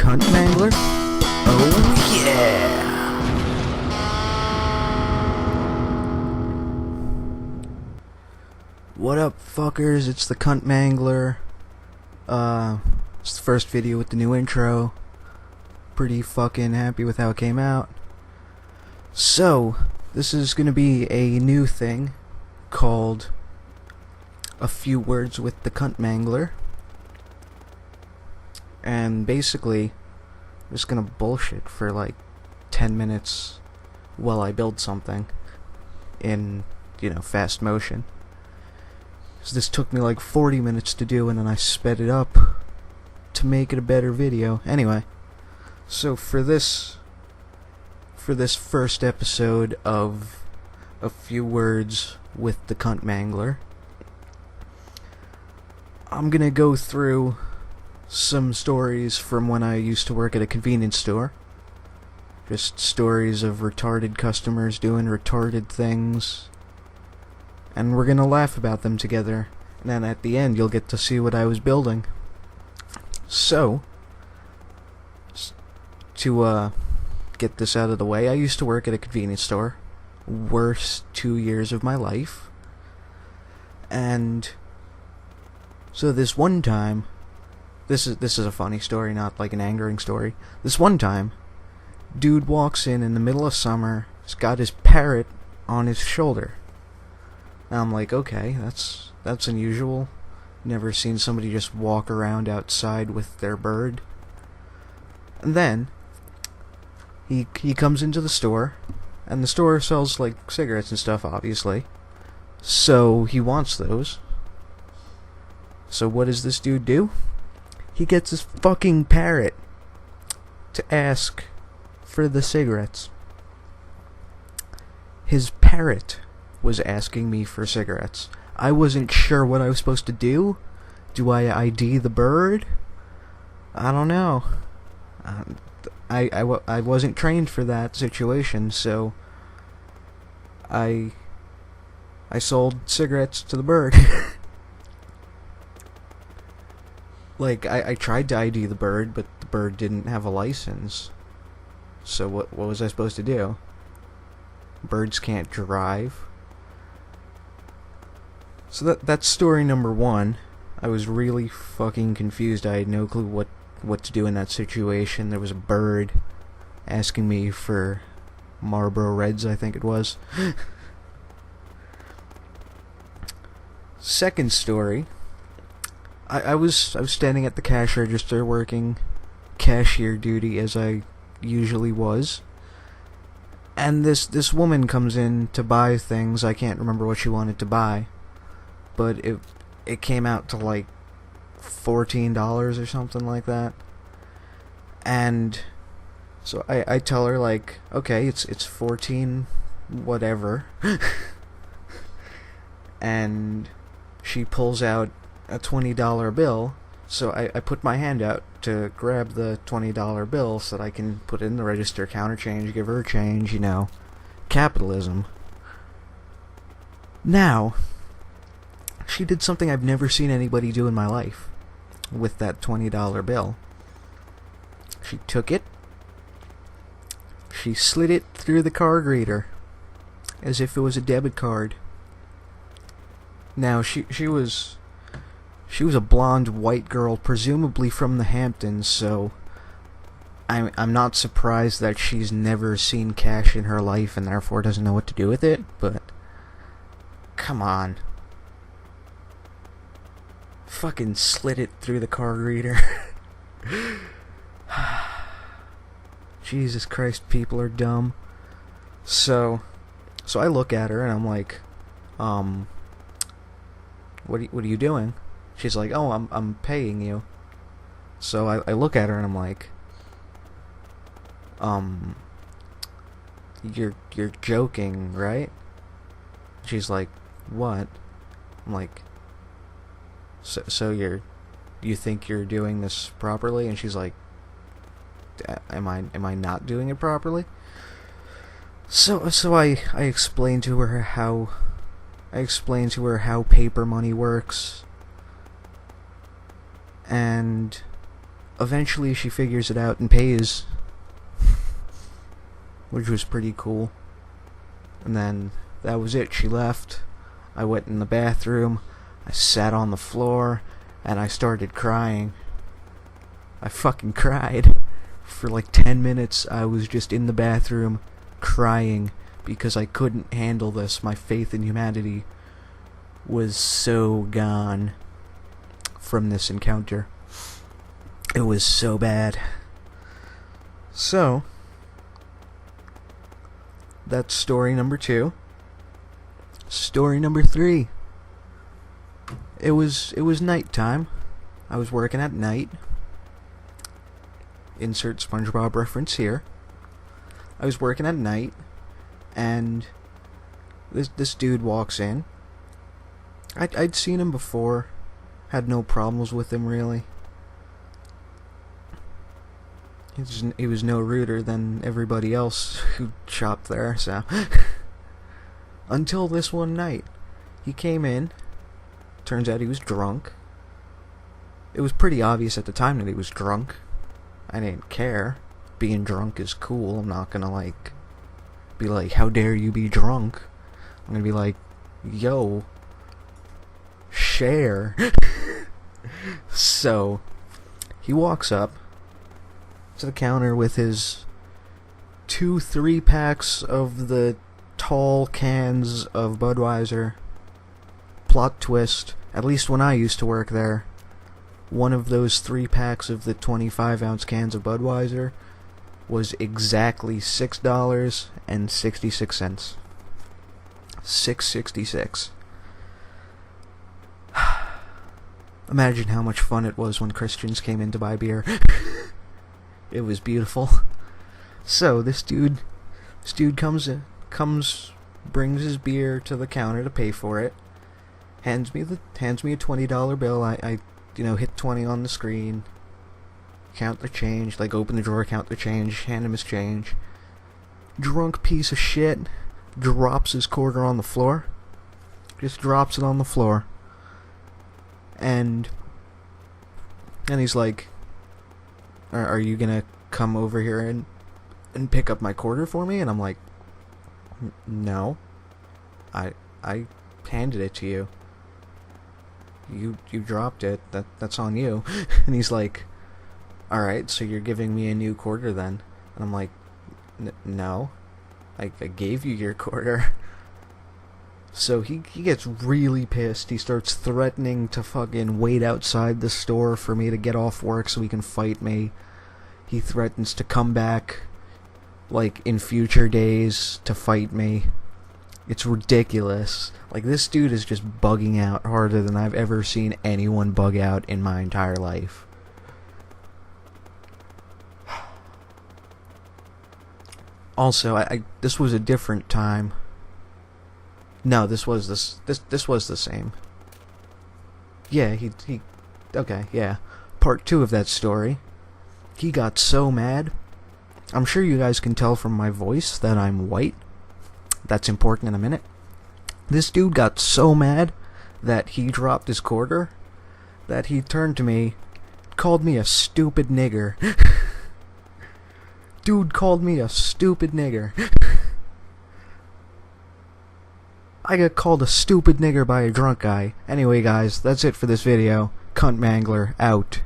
Kunt Mangler? Oh yeah! What up, fuckers? It's the Kunt Mangler. It's the first video with the new intro. Pretty fucking happy with how it came out. So, this is gonna be a new thing called A Few Words with the Kunt Mangler. And basically, I'm just gonna bullshit for like 10 minutes while I build something in, fast motion. So this took me like 40 minutes to do, and then I sped it up to make it a better video. Anyway, so for this first episode of A Few Words with the Kunt Mangler, I'm gonna go through some stories from when I used to work at a convenience store. Just stories of retarded customers doing retarded things. And we're gonna laugh about them together. And then at the end, you'll get to see what I was building. So, to get this out of the way, I used to work at a convenience store. Worst 2 years of my life. And so this one time, this is a funny story, not like an angering story. This one time, dude walks in the middle of summer. He's got his parrot on his shoulder. And I'm like, okay, that's unusual. Never seen somebody just walk around outside with their bird. And then he comes into the store, and the store sells like cigarettes and stuff, obviously. So he wants those. So what does this dude do? He gets his fucking parrot to ask for the cigarettes. His parrot was asking me for cigarettes. I wasn't sure what I was supposed to do. Do I ID the bird? I don't know. I wasn't trained for that situation, so I sold cigarettes to the bird. Like, I tried to ID the bird, but the bird didn't have a license. So what was I supposed to do? Birds can't drive. So that's story number one. I was really fucking confused. I had no clue what to do in that situation. There was a bird asking me for Marlboro Reds, I think it was. Second story. I was standing at the cash register working cashier duty as I usually was. And this woman comes in to buy things. I can't remember what she wanted to buy, but it came out to like $14 or something like that. And so I tell her, like, okay, it's 14 whatever. And she pulls out a $20 bill, so I put my hand out to grab the $20 bill so that I can put it in the register, counter change, give her change, capitalism. Now, she did something I've never seen anybody do in my life with that $20 bill. She took it, she slid it through the card reader as if it was a debit card. Now, she was a blonde white girl, presumably from the Hamptons, so I'm not surprised that she's never seen cash in her life and therefore doesn't know what to do with it, but come on. Fucking slid it through the card reader. Jesus Christ, people are dumb. So I look at her and I'm like, what are you doing? She's like, oh, I'm paying you. So I look at her and I'm like, you're joking, right? She's like, what? I'm like, so you think you're doing this properly? And she's like, am I not doing it properly? So I explained to her how paper money works. And eventually she figures it out and pays, which was pretty cool. And then that was it. She left. I went in the bathroom. I sat on the floor and I started crying. I fucking cried. For like 10 minutes I was just in the bathroom crying because I couldn't handle this. My faith in humanity was so gone from this encounter. It was so bad. So, that's story number 2. Story number 3. It was nighttime. I was working at night. Insert SpongeBob reference here. I was working at night, and this dude walks in. I'd seen him before, had no problems with him really. He was no ruder than everybody else who shopped there, so until this one night. He came in. Turns out he was drunk. It was pretty obvious at the time that he was drunk. I didn't care. Being drunk is cool. I'm not gonna be like, how dare you be drunk? I'm gonna be like, yo, share. So, he walks up to the counter with his 2 3-packs of the tall cans of Budweiser. Plot twist, at least when I used to work there, one of those 3-packs of the 25-ounce cans of Budweiser was exactly $6.66. $6.66. Imagine how much fun it was when Christians came in to buy beer. It was beautiful. So this dude comes, brings his beer to the counter to pay for it. Hands me a $20 bill. I hit 20 on the screen. Count the change. Open the drawer, count the change, hand him his change. Drunk piece of shit drops his quarter on the floor. Just drops it on the floor. And he's like, are you gonna come over here and pick up my quarter for me? And I'm like, no. I handed it to you. You dropped it. That's on you. And he's like, alright, so you're giving me a new quarter then? And I'm like, no. I gave you your quarter. So he gets really pissed. He starts threatening to fucking wait outside the store for me to get off work so he can fight me. He threatens to come back, in future days to fight me. It's ridiculous. This dude is just bugging out harder than I've ever seen anyone bug out in my entire life. Also, this was a different time. No, this was the same. Yeah, okay, yeah. Part 2 of that story. He got so mad. I'm sure you guys can tell from my voice that I'm white. That's important in a minute. This dude got so mad that he dropped his quarter that he turned to me, called me a stupid nigger. Dude called me a stupid nigger. I got called a stupid nigger by a drunk guy. Anyway, guys, that's it for this video. Kunt Mangler, out.